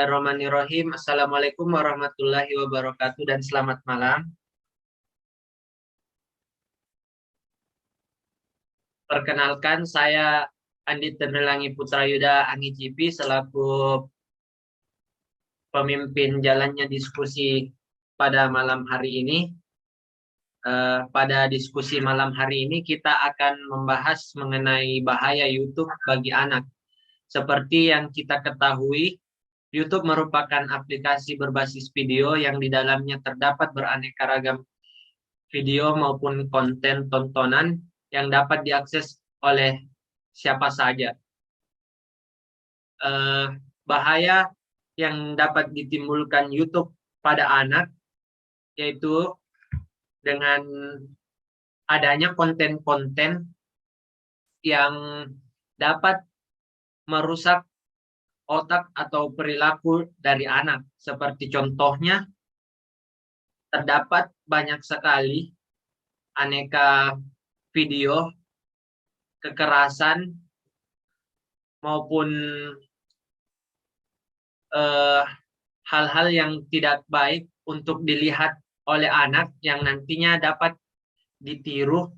Bismillahirrahmanirrahim. Assalamualaikum warahmatullahi wabarakatuh dan selamat malam. Perkenalkan, saya Andi Ternelangi Putra Yuda Anggi Cipi selaku pemimpin jalannya diskusi pada malam hari ini. Pada diskusi malam hari ini kita akan membahas mengenai bahaya YouTube bagi anak. Seperti yang kita ketahui, YouTube merupakan aplikasi berbasis video yang di dalamnya terdapat beraneka ragam video maupun konten tontonan yang dapat diakses oleh siapa saja. Bahaya yang dapat ditimbulkan YouTube pada anak yaitu dengan adanya konten-konten yang dapat merusak otak atau perilaku dari anak. Seperti contohnya, terdapat banyak sekali aneka video kekerasan maupun hal-hal yang tidak baik untuk dilihat oleh anak yang nantinya dapat ditiru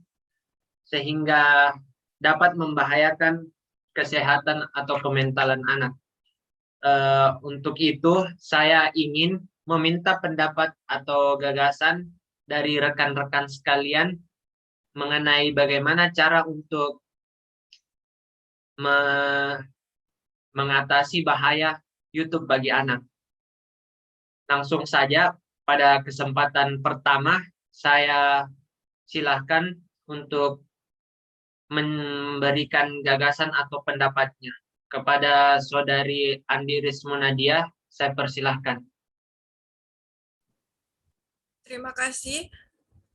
sehingga dapat membahayakan kesehatan atau kementalan anak. Untuk itu, saya ingin meminta pendapat atau gagasan dari rekan-rekan sekalian mengenai bagaimana cara untuk mengatasi bahaya YouTube bagi anak. Langsung saja, pada kesempatan pertama, saya silahkan untuk memberikan gagasan atau pendapatnya. Kepada Saudari Andi Rismunadia, saya persilahkan. Terima kasih.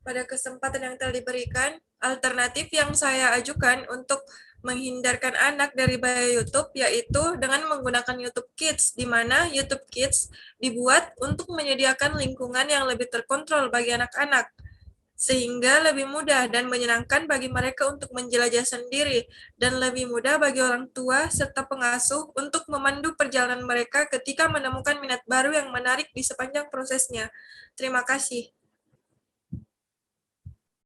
Pada kesempatan yang telah diberikan, alternatif yang saya ajukan untuk menghindarkan anak dari bahaya YouTube yaitu dengan menggunakan YouTube Kids, di mana YouTube Kids dibuat untuk menyediakan lingkungan yang lebih terkontrol bagi anak-anak, sehingga lebih mudah dan menyenangkan bagi mereka untuk menjelajah sendiri, dan lebih mudah bagi orang tua serta pengasuh untuk memandu perjalanan mereka ketika menemukan minat baru yang menarik di sepanjang prosesnya. Terima kasih.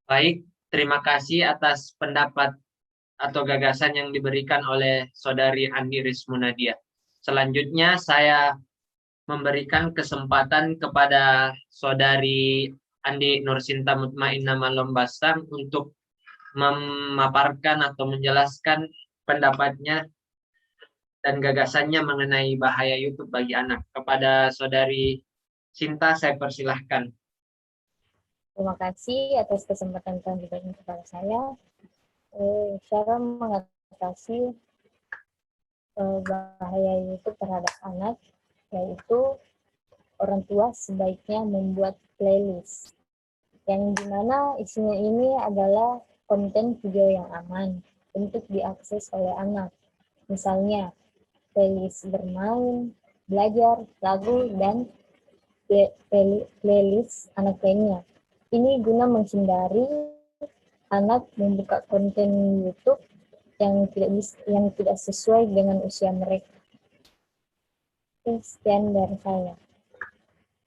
Baik, terima kasih atas pendapat atau gagasan yang diberikan oleh Saudari Andi Rismunadia. Selanjutnya saya memberikan kesempatan kepada Saudari Andi Nursinta Mutmainnah Malombasam untuk memaparkan atau menjelaskan pendapatnya dan gagasannya mengenai bahaya YouTube bagi anak. Kepada Saudari Sinta, saya persilahkan. Terima kasih atas kesempatan yang diberikan kepada saya. Cara mengatasi bahaya YouTube terhadap anak, yaitu orang tua sebaiknya membuat playlist yang dimana isinya ini adalah konten video yang aman untuk diakses oleh anak. Misalnya playlist bermain, belajar, lagu, dan playlist anak lainnya. Ini guna menghindari anak membuka konten YouTube yang tidak sesuai dengan usia mereka. Sekian dari saya.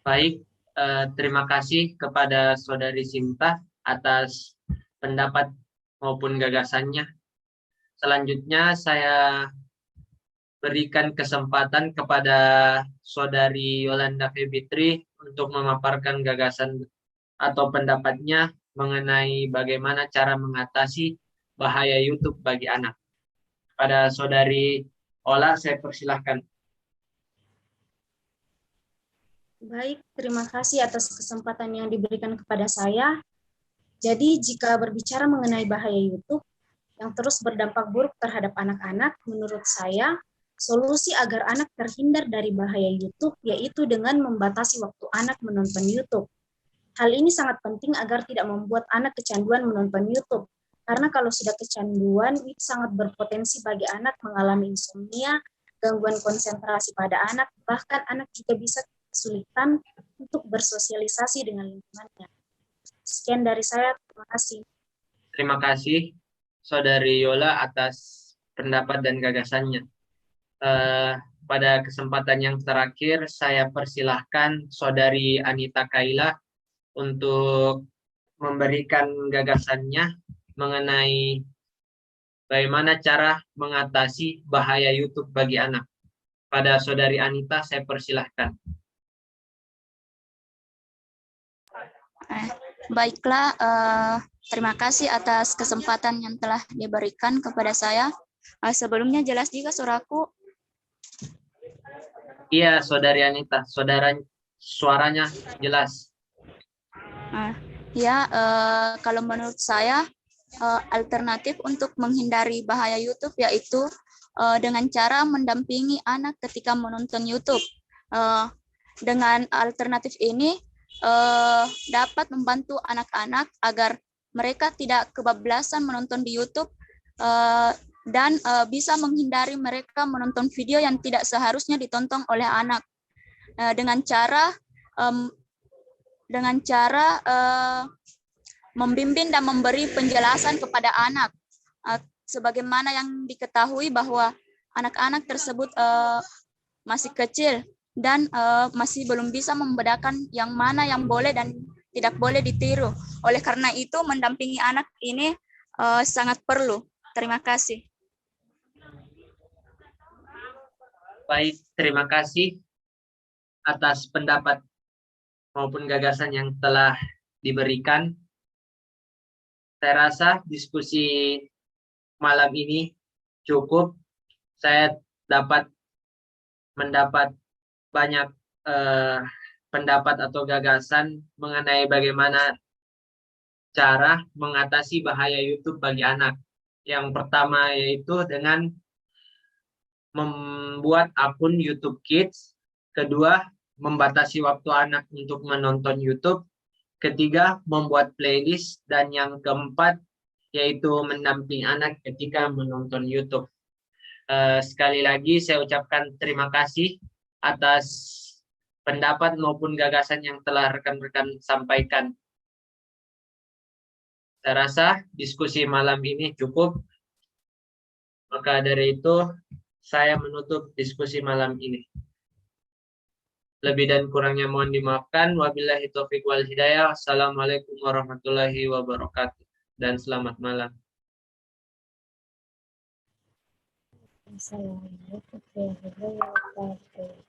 Baik, terima kasih kepada Saudari Sinta atas pendapat maupun gagasannya. Selanjutnya saya berikan kesempatan kepada Saudari Yolanda Febitri untuk memaparkan gagasan atau pendapatnya mengenai bagaimana cara mengatasi bahaya YouTube bagi anak. Pada Saudari Ola, saya persilahkan. Baik, terima kasih atas kesempatan yang diberikan kepada saya. Jadi, jika berbicara mengenai bahaya YouTube yang terus berdampak buruk terhadap anak-anak, menurut saya, solusi agar anak terhindar dari bahaya YouTube yaitu dengan membatasi waktu anak menonton YouTube. Hal ini sangat penting agar tidak membuat anak kecanduan menonton YouTube, karena kalau sudah kecanduan, itu sangat berpotensi bagi anak mengalami insomnia, gangguan konsentrasi pada anak, bahkan anak juga bisa kesulitan untuk bersosialisasi dengan lingkungannya. Sekian dari saya, terima kasih. Terima kasih Saudari Yola atas pendapat dan gagasannya. pada kesempatan yang terakhir, saya persilahkan Saudari Anita Kaila untuk memberikan gagasannya mengenai bagaimana cara mengatasi bahaya YouTube bagi anak. Pada Saudari Anita, saya persilahkan. Baiklah, terima kasih atas kesempatan yang telah diberikan kepada saya. Sebelumnya jelas juga suaraku? Iya, Saudari Anita, suaranya jelas. Ya, kalau menurut saya alternatif untuk menghindari bahaya YouTube yaitu dengan cara mendampingi anak ketika menonton YouTube. Dengan alternatif ini dapat membantu anak-anak agar mereka tidak kebablasan menonton di YouTube dan bisa menghindari mereka menonton video yang tidak seharusnya ditonton oleh anak dengan cara membimbing dan memberi penjelasan kepada anak, sebagaimana yang diketahui bahwa anak-anak tersebut masih kecil dan masih belum bisa membedakan yang mana yang boleh dan tidak boleh ditiru. Oleh karena itu, mendampingi anak ini sangat perlu. Terima kasih. Baik, terima kasih atas pendapat maupun gagasan yang telah diberikan. Saya rasa diskusi malam ini cukup. Saya dapat mendapat banyak pendapat atau gagasan mengenai bagaimana cara mengatasi bahaya YouTube bagi anak. Yang pertama yaitu dengan membuat akun YouTube Kids. Kedua, membatasi waktu anak untuk menonton YouTube. Ketiga, membuat playlist. Dan yang keempat, yaitu mendampingi anak ketika menonton YouTube. Sekali lagi, saya ucapkan terima kasih atas pendapat maupun gagasan yang telah rekan-rekan sampaikan. Saya rasa diskusi malam ini cukup. Maka dari itu, saya menutup diskusi malam ini. Lebih dan kurangnya mohon dimaafkan. Wabillahi taufiq wal hidayah. Assalamualaikum warahmatullahi wabarakatuh. Dan selamat malam. Assalamualaikum warahmatullahi wabarakatuh.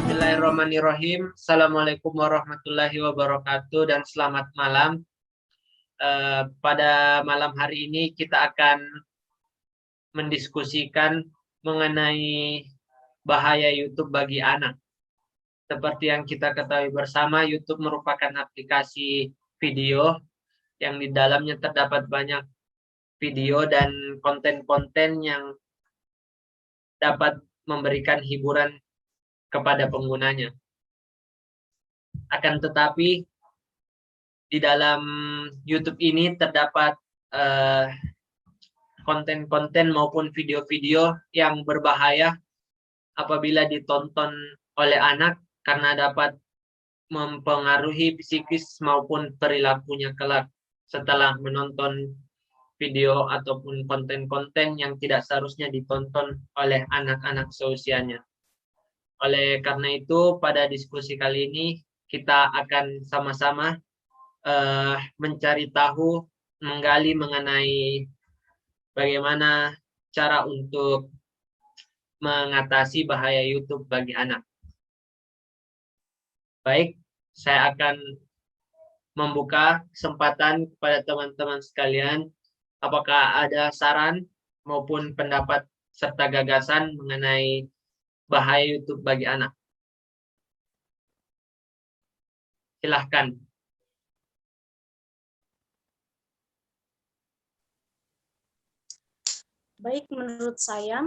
Bismillahirrahmanirrahim. Assalamualaikum warahmatullahi wabarakatuh dan selamat malam. Pada malam hari ini kita akan mendiskusikan mengenai bahaya YouTube bagi anak. Seperti yang kita ketahui bersama, YouTube merupakan aplikasi video yang di dalamnya terdapat banyak video dan konten-konten yang dapat memberikan hiburan kepada penggunanya. Akan tetapi di dalam YouTube ini terdapat konten-konten maupun video-video yang berbahaya apabila ditonton oleh anak karena dapat mempengaruhi psikis maupun perilakunya kelak setelah menonton video ataupun konten-konten yang tidak seharusnya ditonton oleh anak-anak seusianya. Oleh karena itu, pada diskusi kali ini kita akan sama-sama mencari tahu, menggali mengenai bagaimana cara untuk mengatasi bahaya YouTube bagi anak. Baik, saya akan membuka kesempatan kepada teman-teman sekalian. Apakah ada saran maupun pendapat serta gagasan mengenai bahaya YouTube bagi anak? Silahkan. Baik, menurut saya,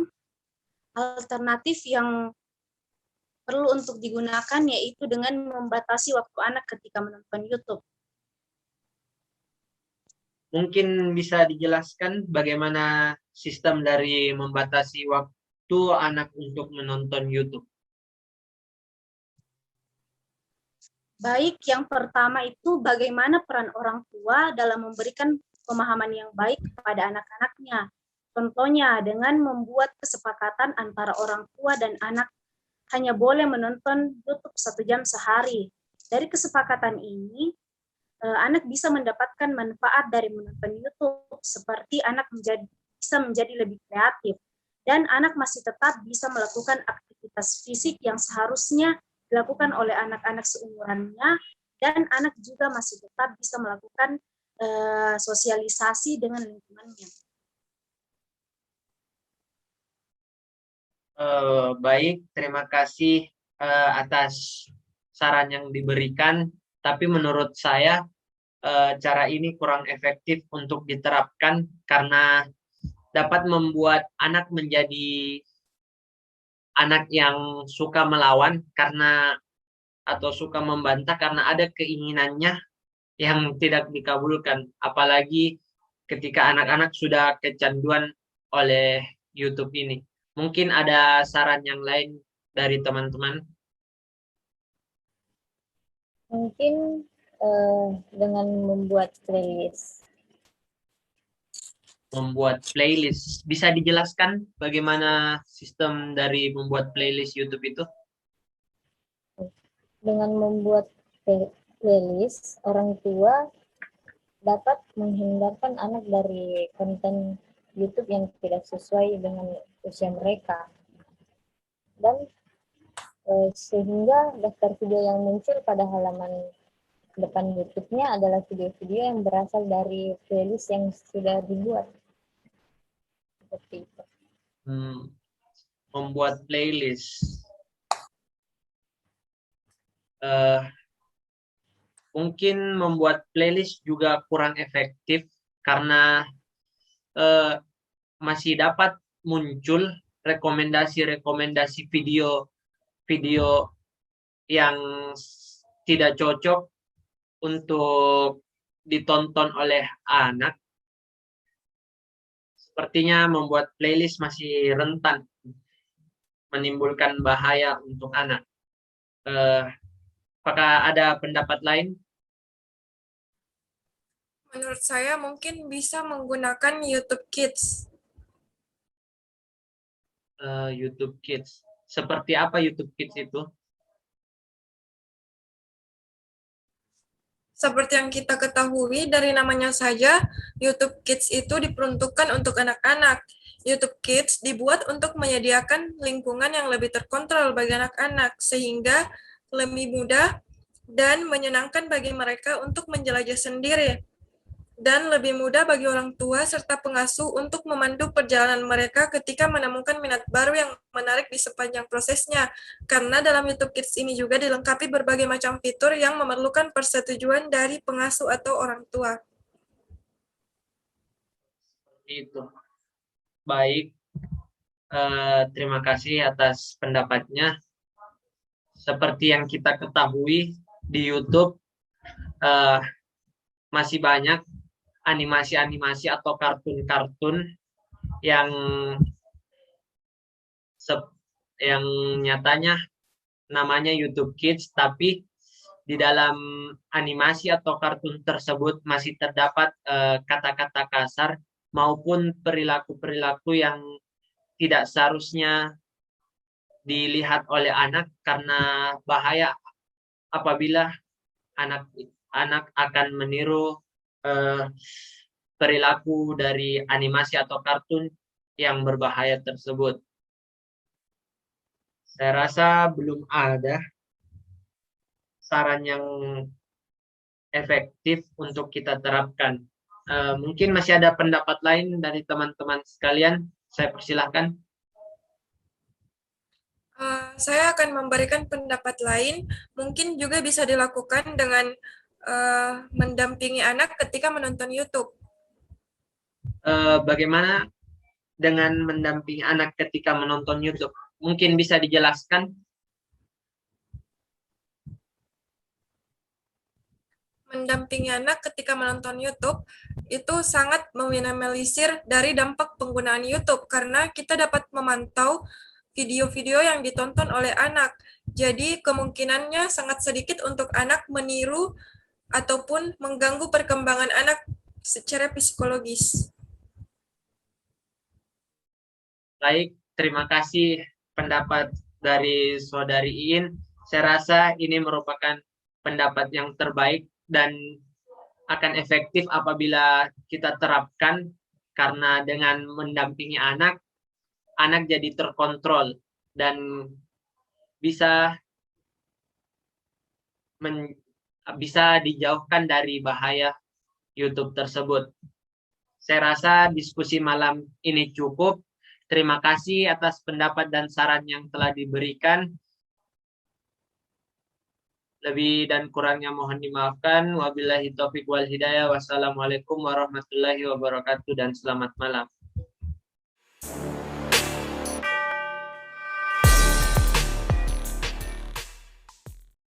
alternatif yang perlu untuk digunakan yaitu dengan membatasi waktu anak ketika menonton YouTube. Mungkin bisa dijelaskan bagaimana sistem dari membatasi waktu anak untuk menonton YouTube? Baik, yang pertama itu bagaimana peran orang tua dalam memberikan pemahaman yang baik kepada anak-anaknya. Contohnya dengan membuat kesepakatan antara orang tua dan anak hanya boleh menonton YouTube 1 jam sehari. Dari kesepakatan ini, anak bisa mendapatkan manfaat dari menonton YouTube, seperti anak bisa menjadi lebih kreatif, dan anak masih tetap bisa melakukan aktivitas fisik yang seharusnya dilakukan oleh anak-anak seumurannya, dan anak juga masih tetap bisa melakukan sosialisasi dengan lingkungannya. Baik, terima kasih atas saran yang diberikan. Tapi menurut saya cara ini kurang efektif untuk diterapkan karena dapat membuat anak menjadi anak yang suka melawan atau suka membantah karena ada keinginannya yang tidak dikabulkan. Apalagi ketika anak-anak sudah kecanduan oleh YouTube ini. Mungkin ada saran yang lain dari teman-teman? Mungkin dengan membuat playlist. Membuat playlist. Bisa dijelaskan bagaimana sistem dari membuat playlist YouTube itu? Dengan membuat playlist, orang tua dapat menghindarkan anak dari konten YouTube yang tidak sesuai dengan usia mereka. Dan sehingga daftar video yang muncul pada halaman depan YouTube-nya adalah video-video yang berasal dari playlist yang sudah dibuat. Seperti itu. Membuat playlist. Mungkin membuat playlist juga kurang efektif karena masih dapat muncul rekomendasi-rekomendasi video yang tidak cocok untuk ditonton oleh anak. Sepertinya membuat playlist masih rentan menimbulkan bahaya untuk anak. Apakah ada pendapat lain? Menurut saya mungkin bisa menggunakan YouTube Kids. YouTube Kids. Seperti apa YouTube Kids itu? Seperti yang kita ketahui dari namanya saja, YouTube Kids itu diperuntukkan untuk anak-anak. YouTube Kids dibuat untuk menyediakan lingkungan yang lebih terkontrol bagi anak-anak, sehingga lebih mudah dan menyenangkan bagi mereka untuk menjelajah sendiri. Dan lebih mudah bagi orang tua serta pengasuh untuk memandu perjalanan mereka ketika menemukan minat baru yang menarik di sepanjang prosesnya. Karena dalam YouTube Kids ini juga dilengkapi berbagai macam fitur yang memerlukan persetujuan dari pengasuh atau orang tua. Itu. Baik. Terima kasih atas pendapatnya. Seperti yang kita ketahui di YouTube masih banyak animasi-animasi atau kartun-kartun yang nyatanya namanya YouTube Kids, tapi di dalam animasi atau kartun tersebut masih terdapat kata-kata kasar maupun perilaku-perilaku yang tidak seharusnya dilihat oleh anak karena bahaya apabila anak akan meniru perilaku dari animasi atau kartun yang berbahaya tersebut. Saya rasa belum ada saran yang efektif untuk kita terapkan. Mungkin masih ada pendapat lain dari teman-teman sekalian. Saya persilahkan. Saya akan memberikan pendapat lain. Mungkin juga bisa dilakukan dengan mendampingi anak ketika menonton YouTube. Bagaimana dengan mendampingi anak ketika menonton YouTube? Mungkin bisa dijelaskan? Mendampingi anak ketika menonton YouTube itu sangat meminimalisir dari dampak penggunaan YouTube karena kita dapat memantau video-video yang ditonton oleh anak. Jadi kemungkinannya sangat sedikit untuk anak meniru ataupun mengganggu perkembangan anak secara psikologis. Baik, terima kasih pendapat dari Saudari Iin. Saya rasa ini merupakan pendapat yang terbaik dan akan efektif apabila kita terapkan, karena dengan mendampingi anak jadi terkontrol dan bisa dijauhkan dari bahaya YouTube tersebut. Saya rasa diskusi malam ini cukup. Terima kasih atas pendapat dan saran yang telah diberikan. Lebih dan kurangnya mohon dimaafkan. Wabillahi taufiq wal hidayah. Wassalamualaikum warahmatullahi wabarakatuh dan selamat malam.